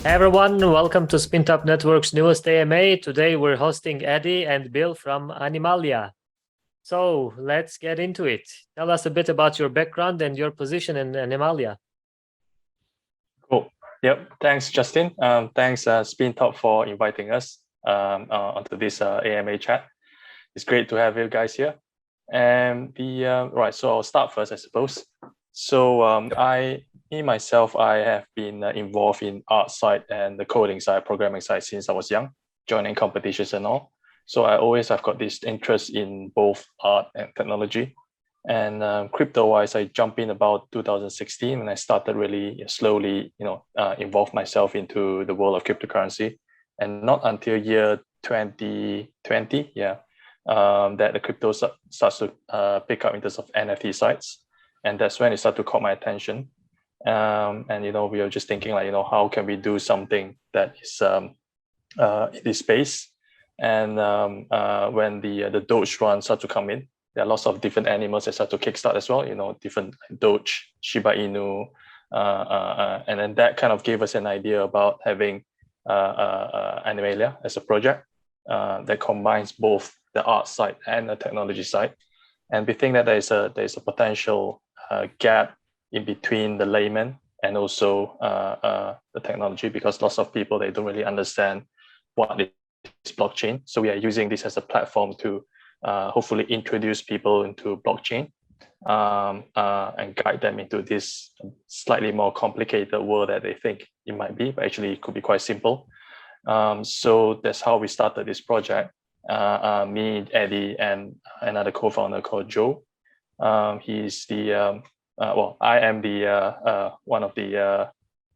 Hey everyone, welcome to Spintop Network's newest AMA. Today we're hosting Eddie and Bill from Animalia. So let's get into it. Tell us a bit about your background and your position in Animalia. Cool. Yep. Thanks, Justin. Thanks, Spintop, for inviting us onto this AMA chat. It's great to have you guys here. And right, so I'll start first, I suppose. So I have been involved in art side and the coding side, programming side since I was young, joining competitions and all. So I always have got this interest in both art and technology. And crypto-wise, I jumped in about 2016, and I started really slowly, involve myself into the world of cryptocurrency. And not until year 2020, that the crypto starts to pick up in terms of NFT sites, and that's when it started to caught my attention. And we were just thinking like, how can we do something that is in this space? And when the Doge run started to come in, there are lots of different animals that start to kickstart as well. Different Doge, Shiba Inu, and then that kind of gave us an idea about having Animalia as a project that combines both the art side and the technology side. And we think that there's a potential gap in between the layman and also the technology, because lots of people, they don't really understand what is blockchain. So we are using this as a platform to hopefully introduce people into blockchain and guide them into this slightly more complicated world that they think it might be, but actually it could be quite simple. So that's how we started this project. Me, Eddie, and another co-founder called Joe. He's the I am the one of the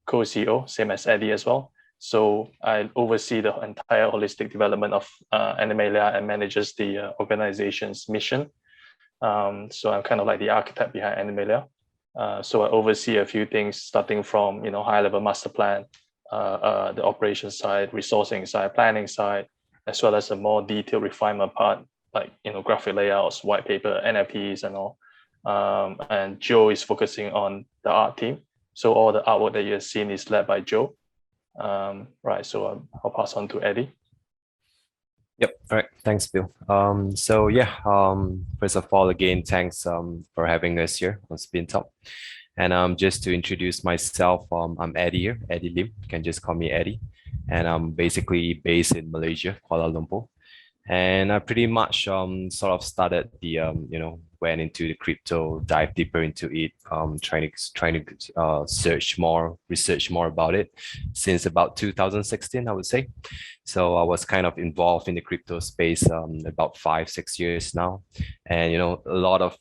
co-CEO, same as Eddie as well. So I oversee the entire holistic development of Animalia and manages the organization's mission. So I'm kind of like the architect behind Animalia. So I oversee a few things, starting from high-level master plan, the operations side, resourcing side, planning side, as well as a more detailed refinement part, like graphic layouts, white paper, NFTs, and all. And Joe is focusing on the art team. So all the artwork that you've seen is led by Joe. Right, so I'll pass on to Eddie. Yep. All right. Thanks, Bill. First of all, again, thanks for having us here on Spintop. And just to introduce myself, I'm Eddie here, Eddie Lim. You can just call me Eddie. And I'm basically based in Malaysia, Kuala Lumpur. And I pretty much sort of started the went into the crypto, dive deeper into it, trying to research more about it since about 2016, I would say. So I was kind of involved in the crypto space about 5-6 years now, and a lot of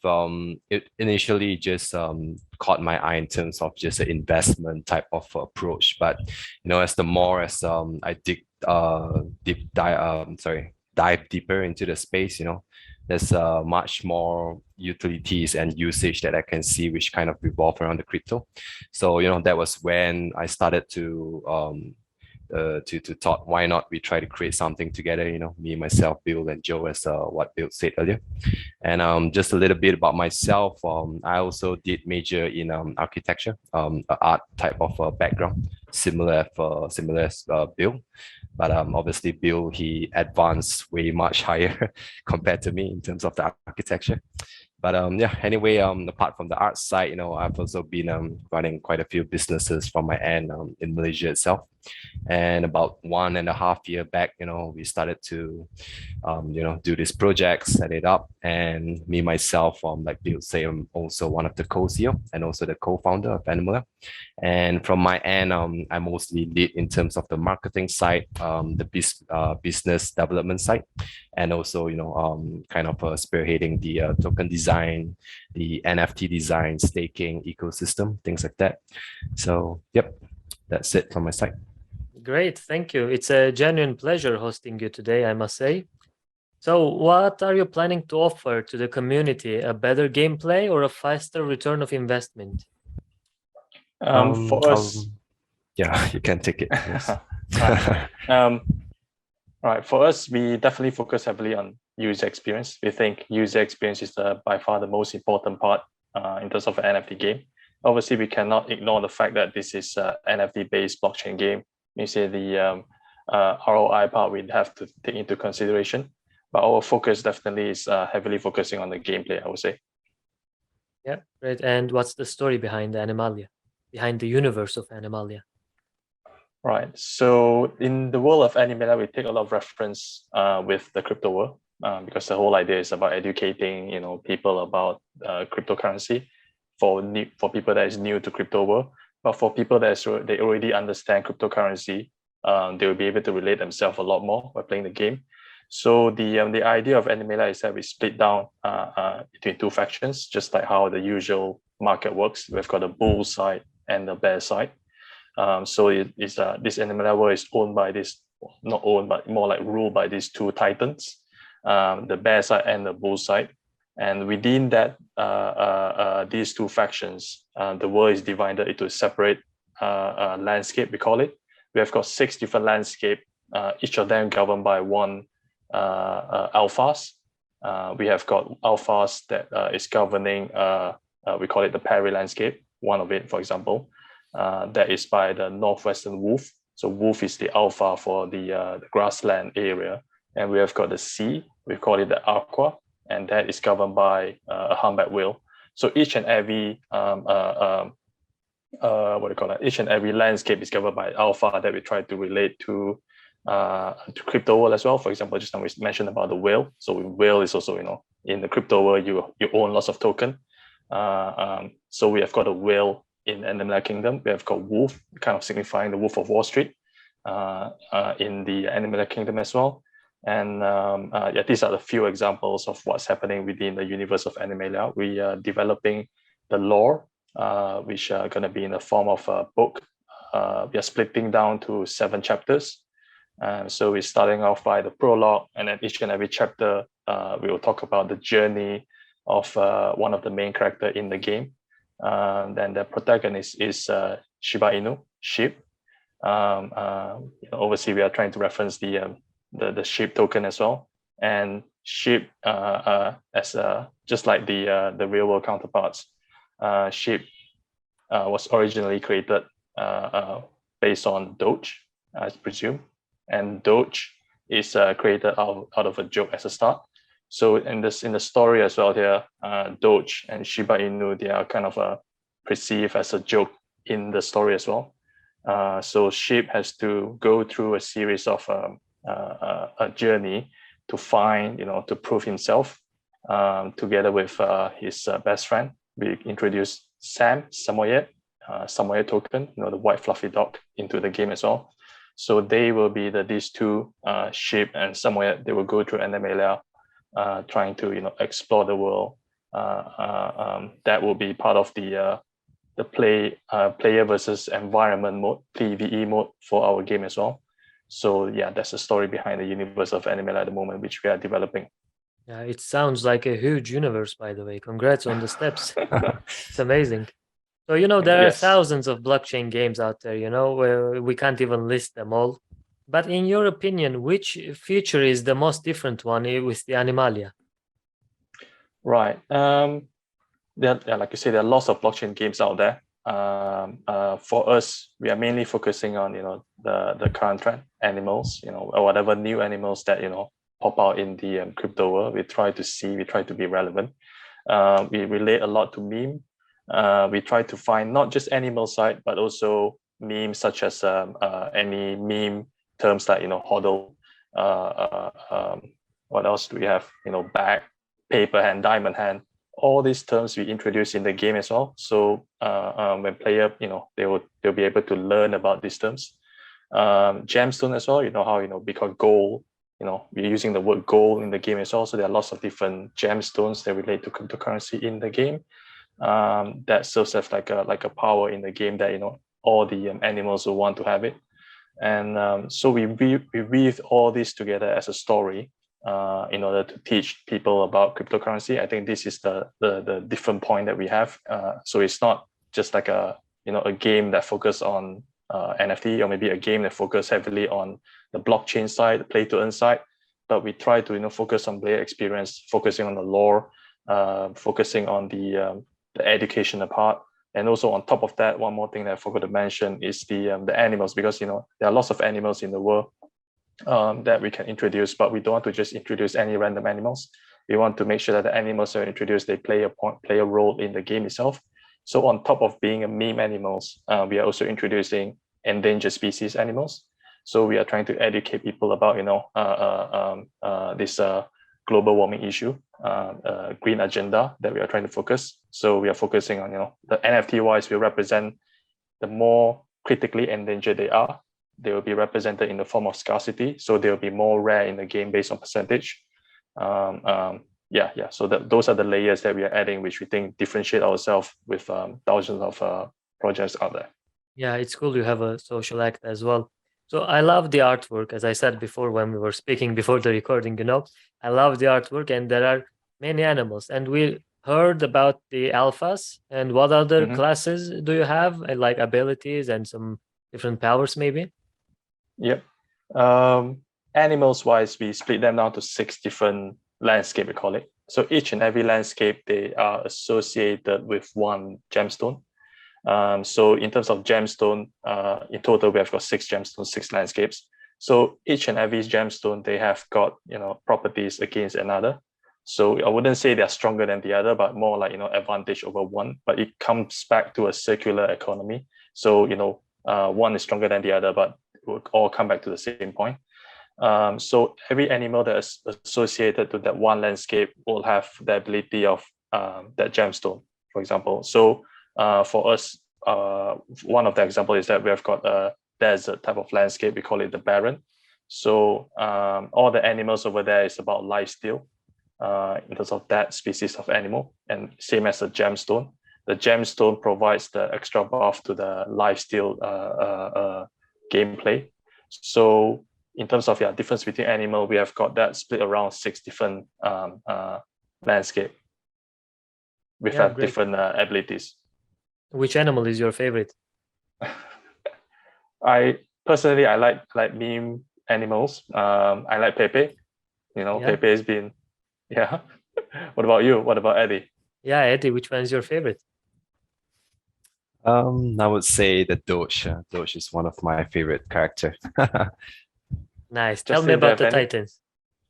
it initially just caught my eye in terms of just an investment type of approach. But as I dive deeper into the space, there's much more utilities and usage that I can see which kind of revolve around the crypto. So that was when I started to thought, why not we try to create something together, me, myself, Bill, and Joe, as what Bill said earlier. And just a little bit about myself, I also did major in architecture, art type of background, similar as Bill. But obviously Bill, he advanced way much higher compared to me in terms of the architecture. But anyway, apart from the art side, I've also been running quite a few businesses from my end in Malaysia itself. And about 1.5 years back, we started to, do this project, set it up. And me, myself, like Bill say, I'm also one of the co-CEO and also the co-founder of Animalia. And from my end, I mostly lead in terms of the marketing side, the business development side, and also, kind of spearheading the token design, the NFT design, staking ecosystem, things like that. So, yep, that's it from my side. Great, thank you. It's a genuine pleasure hosting you today, I must say. So what are you planning to offer to the community? A better gameplay or a faster return of investment? For us, yeah, you can take it. Yes. Right. For us, we definitely focus heavily on user experience. We think user experience is by far the most important part in terms of an NFT game. Obviously, we cannot ignore the fact that this is an NFT-based blockchain game. you say the ROI part we'd have to take into consideration. But our focus definitely is heavily focusing on the gameplay, I would say. Yeah, great. And what's the story behind Animalia, behind the universe of Animalia? Right. So in the world of Animalia, we take a lot of reference with the crypto world because the whole idea is about educating, people about cryptocurrency for people that is new to crypto world. But for people that they already understand cryptocurrency, they will be able to relate themselves a lot more by playing the game. So the idea of Animalia is that we split down between two factions, just like how the usual market works. We've got the bull side and the bear side. So this Animalia world is owned by not owned, but more like ruled by these two titans, the bear side and the bull side. And within that, these two factions, the world is divided into separate landscape, we call it. We have got 6 different landscape, each of them governed by one alphas. We have got alphas that is governing, we call it the Perry landscape, one of it, for example. That is by the northwestern wolf. So wolf is the alpha for the grassland area. And we have got the sea, we call it the aqua, and that is governed by a humpback whale. So each and every each and every landscape is governed by alpha that we try to relate to crypto world as well. For example, just now we mentioned about the whale. So whale is also, in the crypto world, you own lots of token. So we have got a whale in Animalia Kingdom. We have got wolf, kind of signifying the Wolf of Wall Street in the Animalia Kingdom as well. And these are the few examples of what's happening within the universe of Animalia. We are developing the lore, which are going to be in the form of a book. We are splitting down to 7 chapters. So we're starting off by the prologue, and then each and every chapter, we will talk about the journey of one of the main character in the game. Then the protagonist is Shiba Inu, sheep. Obviously, we are trying to reference the sheep token as well. And sheep, as just like the real world counterparts, sheep was originally created based on Doge, I presume. And Doge is created out of a joke as a start. So in the story as well here, Doge and Shiba Inu, they are kind of perceived as a joke in the story as well. So sheep has to go through a series of a journey to find, to prove himself, together with his best friend. We introduced Samoyed token, the white fluffy dog, into the game as well. So they will be these two, sheep and Samoyed. They will go through Animalia, trying to explore the world. That will be part of the player versus environment mode, PvE mode, for our game as well. So yeah, that's the story behind the universe of Animalia at the moment, which we are developing. Yeah, it sounds like a huge universe, by the way. Congrats on the steps. It's amazing. So, there are thousands of blockchain games out there, where we can't even list them all. But in your opinion, which feature is the most different one with the Animalia? Right. Like you say, there are lots of blockchain games out there. For us, we are mainly focusing on the current trend, animals, or whatever new animals that pop out in the crypto world. We try to be relevant. We relate a lot to meme. We try to find not just animal side, but also memes such as any meme terms like hodl. What else do we have? Bag, paper hand, diamond hand. All these terms we introduce in the game as well. So when player, they'll be able to learn about these terms. Gemstone as well. How because gold. We're using the word gold in the game as well. So there are lots of different gemstones that relate to cryptocurrency in the game. That serves as like a power in the game that all the animals will want to have it. And so we weave all this together as a story in order to teach people about cryptocurrency. I think this is the different point that we have. So it's not just like a game that focus on NFT, or maybe a game that focus heavily on the blockchain side, the play to earn side, but we try to focus on player experience, focusing on the lore, focusing on the educational part, And also on top of that, one more thing that I forgot to mention is the animals, because there are lots of animals in the world that we can introduce, but we don't want to just introduce any random animals. We want to make sure that the animals that are introduced, they play a role in the game itself. So on top of being a meme animals, we are also introducing endangered species animals. So we are trying to educate people about this global warming issue, green agenda that we are trying to focus. So we are focusing on the NFT wise, we represent the more critically endangered they are. They will be represented in the form of scarcity, so they'll be more rare in the game based on percentage. So those are the layers that we are adding, which we think differentiate ourselves with thousands of projects out there. Yeah, it's cool you have a social act as well. So I love the artwork, as I said before when we were speaking before the recording, I love the artwork, and there are many animals. And we heard about the alphas, and what other classes do you have, and like abilities and some different powers maybe? Yep. Animals wise, we split them down to 6 different landscape, we call it. So each and every landscape, they are associated with one gemstone. So in terms of gemstone, in total, we have got 6 gemstones, 6 landscapes. So each and every gemstone, they have got properties against another. So I wouldn't say they're stronger than the other, but more like advantage over one. But it comes back to a circular economy. So one is stronger than the other, but will all come back to the same point. So every animal that is associated to that one landscape will have the ability of that gemstone, for example. So for us, one of the examples is that we have got a desert type of landscape. We call it the barren. So all the animals over there is about lifesteal in terms of that species of animal, and same as a gemstone. The gemstone provides the extra buff to the lifesteal gameplay. So in terms of difference between animal, we have got that split around 6 different landscape with different abilities. Which animal is your favorite? I personally like meme animals. I like Pepe. Pepe has been What about you? What about Eddie? Yeah, Eddie, which one is your favorite? I would say the Doge. Doge is one of my favorite characters. Nice. Tell me about the Titans.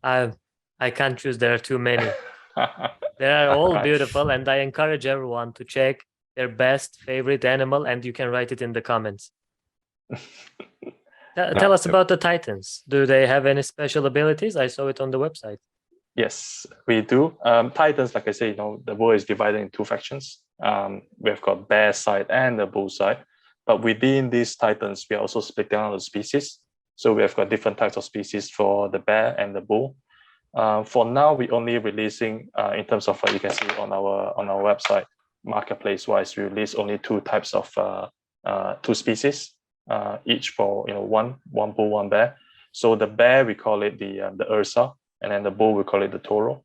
I can't choose. There are too many. They are all beautiful, and I encourage everyone to check their best favorite animal, and you can write it in the comments. Tell us about the Titans. Do they have any special abilities? I saw it on the website. Yes, we do. Titans, like I say, the world is divided in 2 factions. We've got bear side and the bull side. But within these Titans, we are also split down the species. So we have got different types of species for the bear and the bull. For now, we only releasing in terms of what you can see on our website, marketplace wise, we release only 2 types of 2 species, each for one bull, one bear. So the bear, we call it the Ursa, and then the bull, we call it the Toro.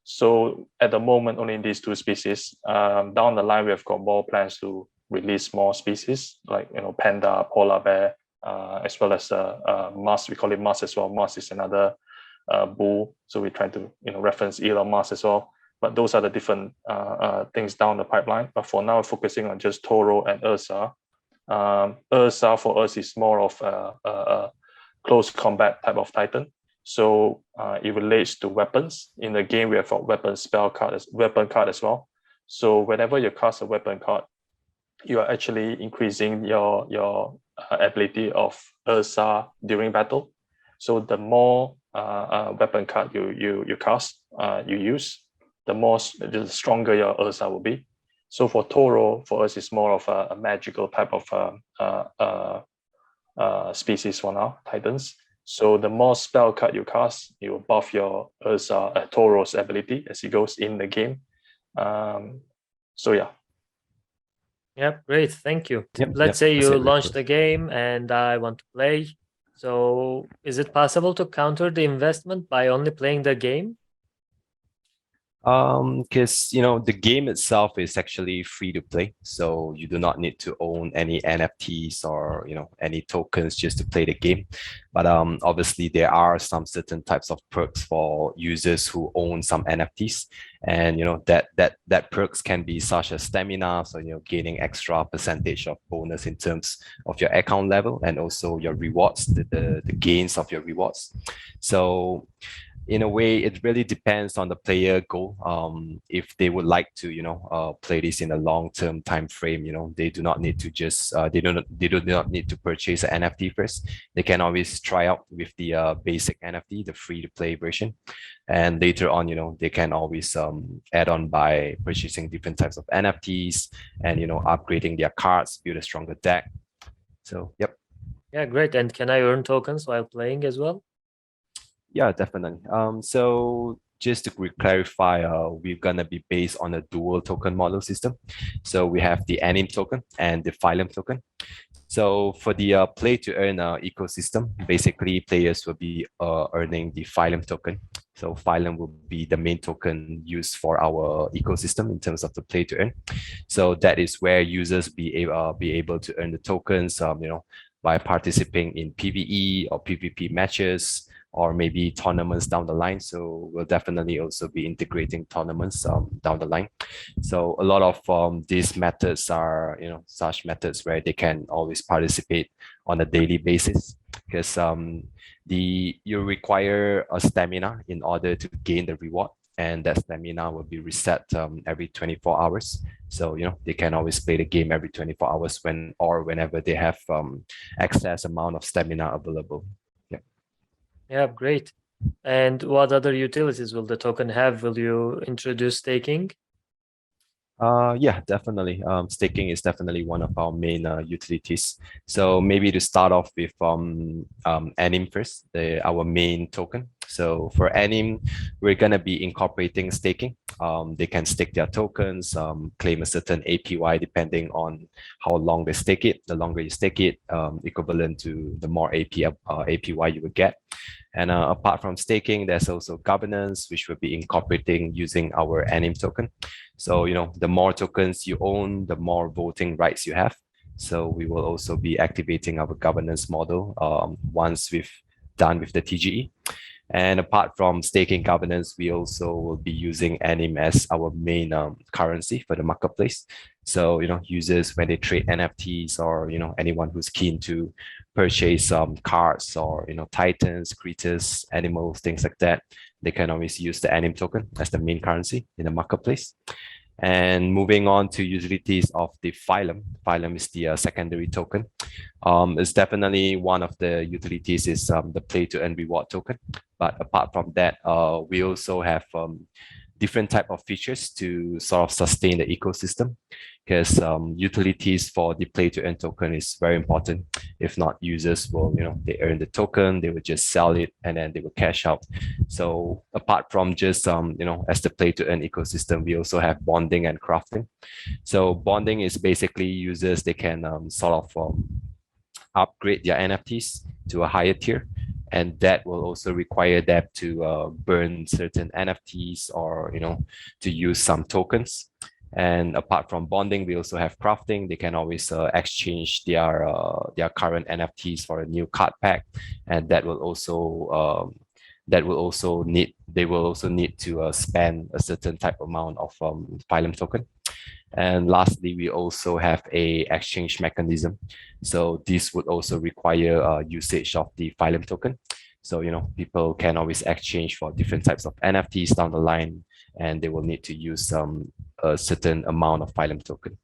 So at the moment, only in these 2 species. Down the line, we have got more plans to release more species like panda, polar bear, as well as Musk. We call it Musk as well. Musk is another bull. So we're trying to reference Elon Musk as well. But those are the different things down the pipeline. But for now, we're focusing on just Toro and Ursa. Ursa for us is more of a close combat type of Titan. So it relates to weapons. In the game, we have a weapon card as well. So whenever you cast a weapon card, you are actually increasing your ability of Ursa during battle. So the more weapon card you cast, you use, the stronger your Ursa will be. So for Toro, for us, it's more of a magical type of species for now, Titans. So the more spell card you cast, you will buff your Ursa, Toro's ability as he goes in the game. So yeah. Yep, great, thank you. Yep, Let's say you that's it, launch the game and I want to play. So is it possible to counter the investment by only playing the game? Because the game itself is actually free to play, so you do not need to own any NFTs or any tokens just to play the game. But obviously there are some certain types of perks for users who own some NFTs, and that perks can be such as stamina, so gaining extra percentage of bonus in terms of your account level, and also your rewards, the gains of your rewards. So in a way, it really depends on the player goal. If they would like to, play this in a long-term time frame, they do not need to just they do not need to purchase an NFT first. They can always try out with the basic NFT, the free-to-play version, and later on, they can always add on by purchasing different types of NFTs and upgrading their cards, build a stronger deck. So, yep. Yeah, great. And can I earn tokens while playing as well? Yeah, definitely. So just to clarify, we're gonna be based on a dual token model system. So we have the anim token and the phylum token. So for the play to earn ecosystem, basically players will be earning the phylum token. So phylum will be the main token used for our ecosystem in terms of the play to earn. So that is where users be able to earn the tokens, by participating in PvE or PvP matches, or maybe tournaments down the line. So we'll definitely also be integrating tournaments down the line. So a lot of these methods are, such methods where they can always participate on a daily basis, because you require a stamina in order to gain the reward, and that stamina will be reset every 24 hours. So they can always play the game every 24 hours whenever they have excess amount of stamina available. Yeah, great. And what other utilities will the token have? Will you introduce staking? Yeah, definitely. Staking is definitely one of our main utilities. So maybe to start off with Anim first, our main token. So for Anim, we're gonna be incorporating staking. They can stake their tokens, claim a certain APY depending on how long they stake it. The longer you stake it, equivalent to the more APY you will get. And apart from staking, there's also governance, which will be incorporating using our Anim token. So, the more tokens you own, the more voting rights you have. So we will also be activating our governance model once we've done with the TGE. And apart from staking governance, we also will be using Anim as our main currency for the marketplace. So, users, when they trade NFTs, or, anyone who's keen to purchase cards or, titans, creatures, animals, things like that, they can always use the Anim token as the main currency in the marketplace. And moving on to utilities of the phylum. Phylum is the secondary token. It's definitely one of the utilities is the play to earn reward token. But apart from that, we also have different type of features to sort of sustain the ecosystem, because utilities for the play to earn token is very important. If not, users will, they earn the token, they will just sell it, and then they will cash out. So apart from just, as the play to earn ecosystem, we also have bonding and crafting. So bonding is basically users, they can sort of upgrade their NFTs to a higher tier. And that will also require them to burn certain NFTs, or, to use some tokens. And apart from bonding, we also have crafting. They can always exchange their current NFTs for a new card pack, and they will also need to spend a certain type amount of phylum token. And lastly, we also have a exchange mechanism. So this would also require usage of the phylum token. So, people can always exchange for different types of NFTs down the line, and they will need to use a certain amount of phylum token.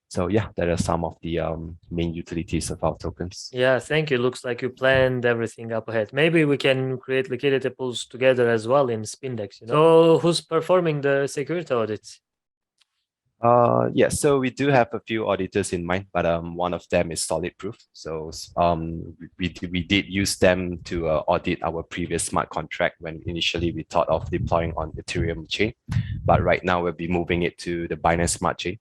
So yeah, that are some of the main utilities of our tokens. Yeah, thank you. Looks like you planned everything up ahead. Maybe we can create liquidity pools together as well in Spindex. So who's performing the security audits? Yeah, so we do have a few auditors in mind, but one of them is Solid Proof. So we did use them to audit our previous smart contract when initially we thought of deploying on Ethereum chain, but right now we'll be moving it to the Binance Smart Chain.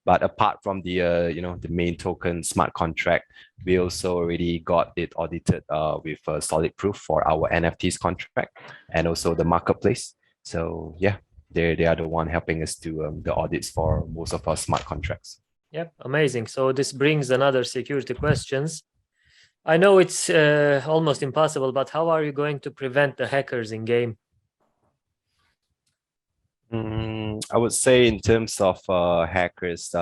But apart from the the main token smart contract, we also already got it audited with Solid Proof for our NFTs contract and also the marketplace. So yeah. they are the one helping us do the audits for most of our smart contracts. Yep, amazing. So this brings another security questions. I know it's almost impossible, but how are you going to prevent the hackers in game? I would say in terms of hackers,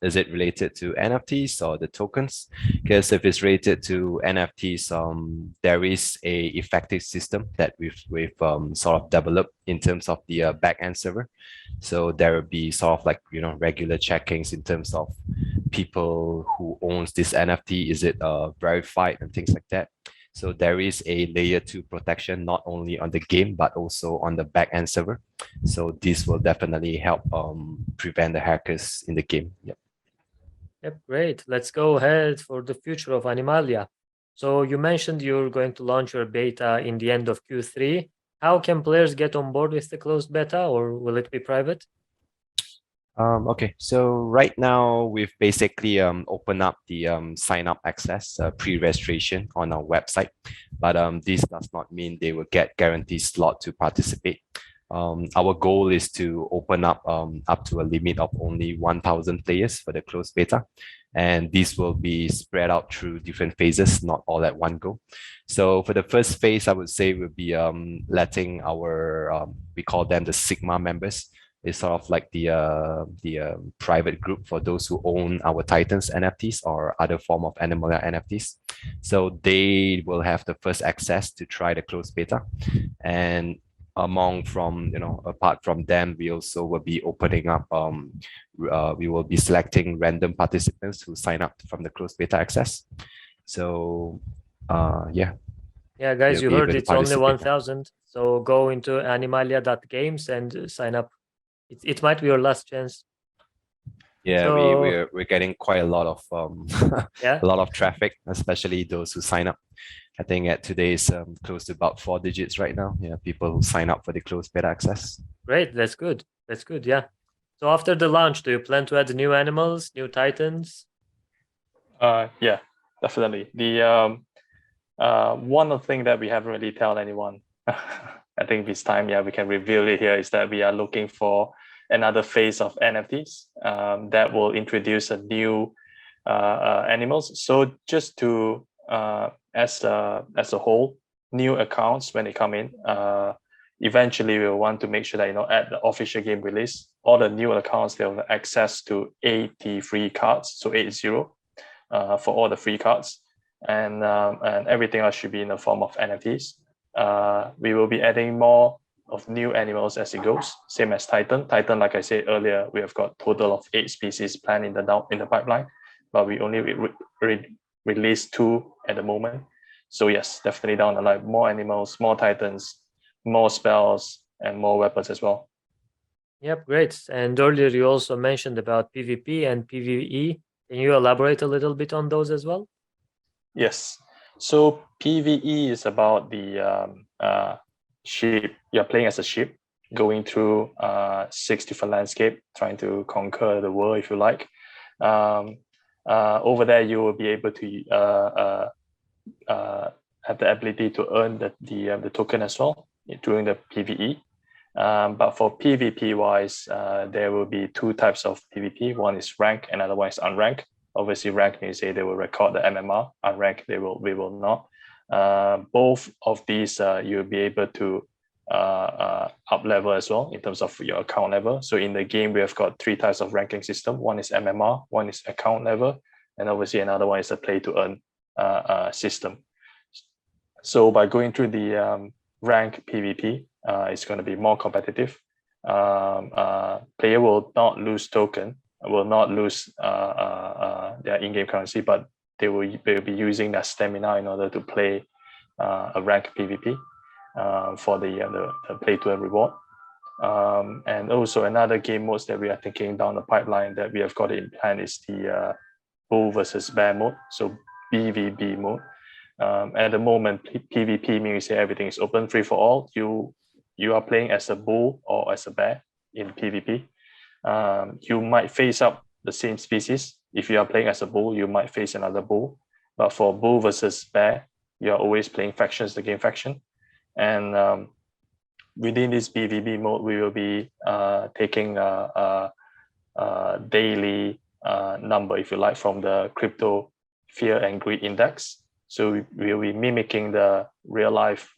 is it related to NFTs or the tokens? Because if it's related to NFTs, there is a effective system that we've sort of developed in terms of the backend server. So there will be sort of like regular checkings in terms of people who owns this NFT. Is it verified and things like that? So there is a layer 2 protection not only on the game but also on the backend server. So this will definitely help prevent the hackers in the game. Yep. Yep, great. Let's go ahead for the future of Animalia. So you mentioned you're going to launch your beta in the end of Q3. How can players get on board with the closed beta, or will it be private? Okay, so right now we've basically opened up the sign up access pre-registration on our website, but this does not mean they will get guaranteed slot to participate. Our goal is to open up to a limit of only 1,000 players for the closed beta, and this will be spread out through different phases, not all at one go. So for the first phase, I would say we'll be letting our we call them the Sigma members. It's sort of like the private group for those who own our Titans NFTs or other form of Animalia NFTs. So they will have the first access to try the closed beta, and apart from them, we also will be opening up. We will be selecting random participants who sign up from the closed beta access. So, yeah. Yeah, guys, They'll you be heard able to it's only participate. 1,000. So go into animalia.games and sign up. It might be your last chance. Yeah, So we're getting quite a lot of yeah, a lot of traffic, especially those who sign up. I think at today's close to about 4 digits right now. Yeah, people who sign up for the closed beta access. great. That's good. That's good. Yeah. So after the launch, do you plan to add new animals, new titans? Yeah, definitely. The one of the thing that we haven't really told anyone, I think this time, we can reveal it here, is that we are looking for another phase of NFTs that will introduce a new animals. So just to as a whole, new accounts when they come in, eventually we'll want to make sure that at the official game release, all the new accounts, they'll have access to 80 free cards, so 80 for all the free cards, and everything else should be in the form of NFTs. We will be adding more of new animals as it goes, same as Titan. Titan, like I said earlier, we have got total of 8 species planned in the pipeline, but we only released 2 at the moment. So yes, definitely down the line, more animals, more Titans, more spells, and more weapons as well. Yep, great. And earlier you also mentioned about PvP and PvE. Can you elaborate a little bit on those as well? Yes. So PvE is about the ship. You're playing as a ship, going through 6 different landscape, trying to conquer the world, if you like. Over there, you will be able to have the ability to earn the token as well during the PvE. But for PvP wise, there will be 2 types of PvP. One is rank, another one is unranked. Obviously, rank means they will record the MMR. Unranked, we will not. Both of these, you'll be able to up level as well in terms of your account level. So in the game, we have got 3 types of ranking system. One is MMR, one is account level, and obviously another one is a play to earn system. So by going through the rank PvP, it's going to be more competitive. Player will not lose token, will not lose their in-game currency, but they will be using their stamina in order to play a rank PvP for the play to earn reward. And also another game modes that we are thinking down the pipeline that we have got in plan is the bull versus bear mode, so BVB mode. At the moment, PvP means everything is open, free for all. You are playing as a bull or as a bear in PvP. You might face up the same species. If you are playing as a bull, you might face another bull. But for bull versus bear, you are always playing factions, the game faction. And within this BVB mode, we will be taking a daily number, if you like, from the crypto fear and greed index. So we will be mimicking the real life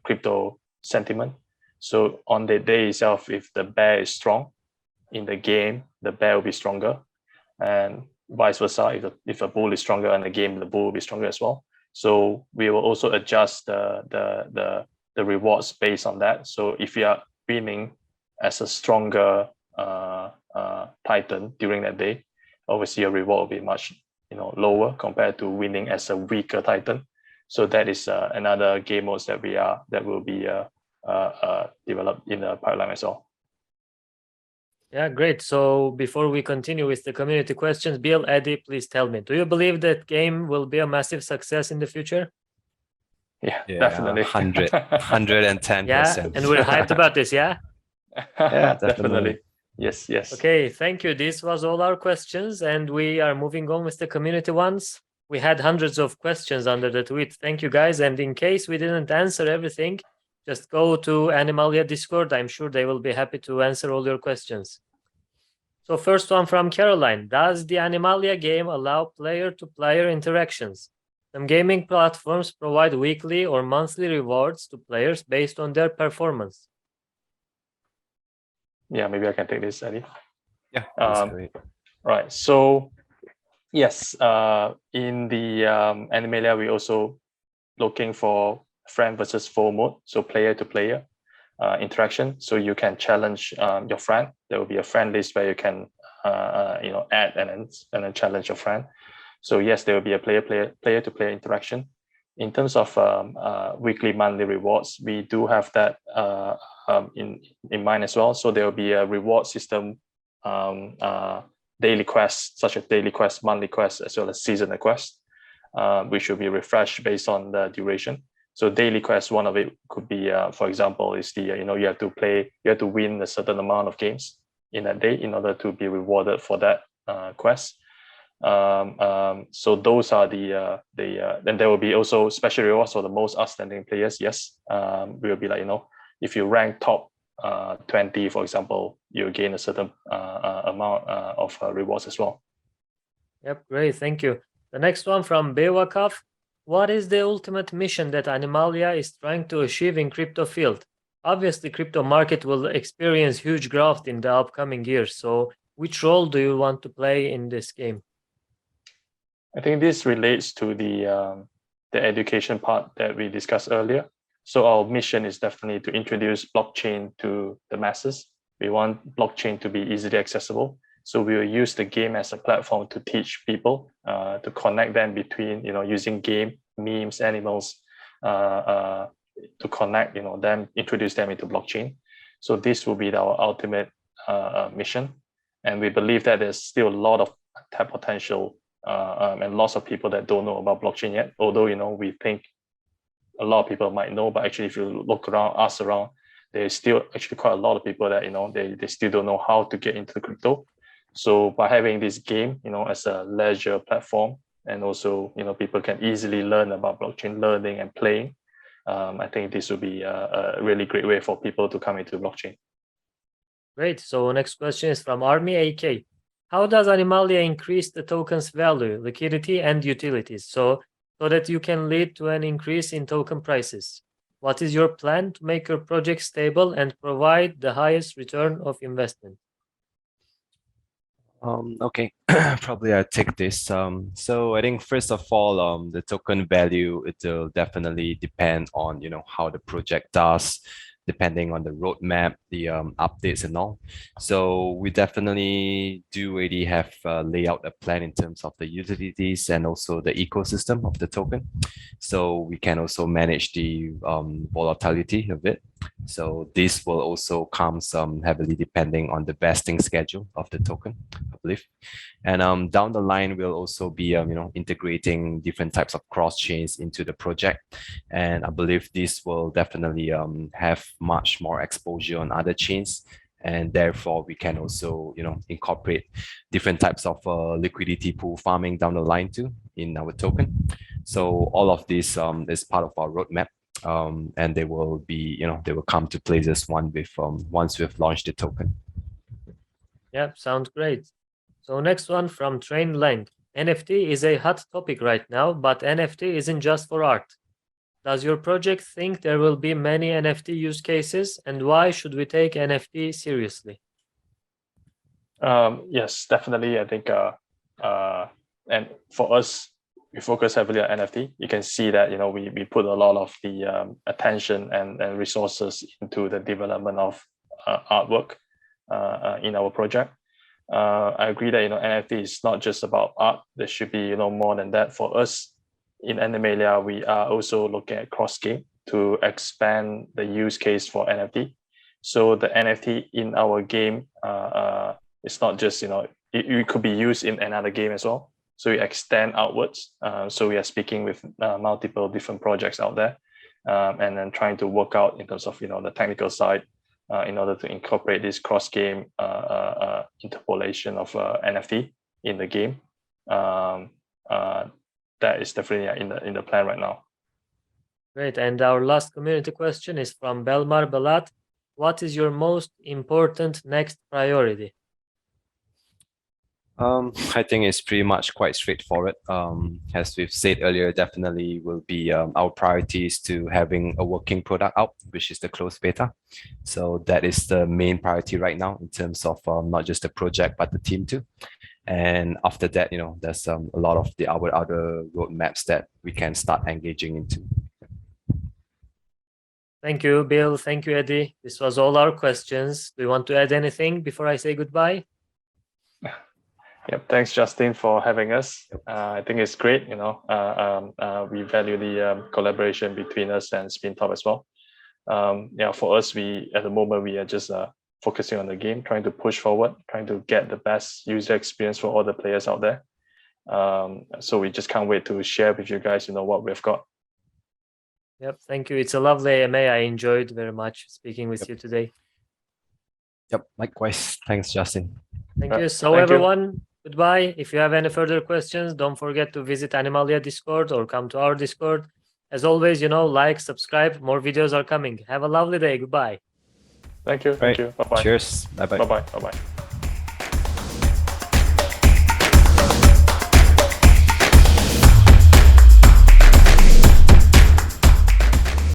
crypto sentiment. So on the day itself, if the bear is strong in the game, the bear will be stronger, and vice versa. If a bull is stronger in the game, the bull will be stronger as well. So we will also adjust the rewards based on that. So if you are winning as a stronger Titan during that day, obviously your reward will be much lower compared to winning as a weaker Titan. So that is another game modes that will be developed in the pipeline as well. Yeah, great. So before we continue with the community questions, Bill Eddy, please tell me, do you believe that game will be a massive success in the future? Yeah, definitely. 110%. Yeah, and we're hyped about this, yeah? Yeah, definitely. Yes. Okay, thank you. This was all our questions, and we are moving on with the community ones. We had hundreds of questions under the tweet. Thank you, guys. And in case we didn't answer everything, just go to Animalia Discord. I'm sure they will be happy to answer all your questions. So first one from Caroline. Does the Animalia game allow player-to-player interactions? Some gaming platforms provide weekly or monthly rewards to players based on their performance. Yeah, maybe I can take this, Eddie. Yeah, that's great. Right. So yes, in the Animalia, we also looking for friend versus foe mode, so player to player interaction. So you can challenge your friend. There will be a friend list where you can add and then challenge your friend. So yes, there will be a player to player interaction. In terms of weekly, monthly rewards, we do have that in mind as well. So there will be a reward system, daily quests, such as daily quests, monthly quests, as well as seasonal quests, which will be refreshed based on the duration. So daily quests, one of it could be, for example, is you have to win a certain amount of games in a day in order to be rewarded for that quest. So those are then there will be also special rewards for the most outstanding players. Yes, we will be like, if you rank top 20, for example, you gain a certain amount of rewards as well. Yep, great, thank you. The next one from Bewakov. What is the ultimate mission that Animalia is trying to achieve in crypto field? Obviously, crypto market will experience huge growth in the upcoming years. So which role do you want to play in this game? I think this relates to the education part that we discussed earlier. So our mission is definitely to introduce blockchain to the masses. We want blockchain to be easily accessible. So we will use the game as a platform to teach people, to connect them between, using game, memes, animals, to connect, them, introduce them into blockchain. So this will be our ultimate mission. And we believe that there's still a lot of tap potential and lots of people that don't know about blockchain yet. Although, we think a lot of people might know, but actually if you look around, ask around, there's still actually quite a lot of people that, they still don't know how to get into crypto. So by having this game, as a leisure platform, and also, people can easily learn about blockchain, learning and playing, I think this will be a really great way for people to come into blockchain. Great. So next question is from Army AK. How does Animalia increase the token's value, liquidity, and utilities so that you can lead to an increase in token prices? What is your plan to make your project stable and provide the highest return of investment? Okay, probably I'll take this. So I think first of all, the token value, it will definitely depend on, how the project does, depending on the roadmap, the updates and all. So we definitely do already have lay out a plan in terms of the utilities and also the ecosystem of the token. So we can also manage the volatility of it. So this will also come heavily depending on the vesting schedule of the token, I believe. And down the line, we'll also be integrating different types of cross chains into the project. And I believe this will definitely have much more exposure on other chains. And therefore, we can also incorporate different types of liquidity pool farming down the line too in our token. So all of this is part of our roadmap. and they will be, they will come to places once we've launched the token. Yeah, sounds great. So next one from Train Lang. NFT is a hot topic right now, but NFT isn't just for art. Does your project think there will be many NFT use cases, and why should we take NFT seriously? Yes, definitely. I think, and for us, we focus heavily on NFT. You can see that we put a lot of the attention and resources into the development of artwork in our project. I agree that NFT is not just about art. There should be more than that. For us in Animalia, we are also looking at cross game to expand the use case for NFT. So the NFT in our game, it's not just it could be used in another game as well. So we extend outwards. So we are speaking with multiple different projects out there, and then trying to work out in terms of the technical side in order to incorporate this cross game interpolation of NFT in the game. That is definitely in the plan right now. Great. And our last community question is from Belmar Balat. What is your most important next priority? I think it's pretty much quite straightforward. As we've said earlier, definitely will be our priorities to having a working product out, which is the closed beta. So that is the main priority right now in terms of not just the project, but the team too. And after that, there's a lot of our other roadmaps that we can start engaging into. Thank you, Bill. Thank you, Eddie. This was all our questions. Do you want to add anything before I say goodbye? Yep. Thanks, Justin, for having us. I think it's great. We value the collaboration between us and Spintop as well. For us, at the moment we are just focusing on the game, trying to push forward, trying to get the best user experience for all the players out there. So we just can't wait to share with you guys, what we've got. Yep. Thank you. It's a lovely AMA. I enjoyed very much speaking with you today. Yep. Likewise. Thanks, Justin. Thank you. So everyone, goodbye. If you have any further questions, don't forget to visit Animalia Discord or come to our Discord. As always, like, subscribe. More videos are coming. Have a lovely day. Goodbye. Thank you. Thank you. Bye-bye. Cheers. Bye-bye. Bye-bye. Bye-bye.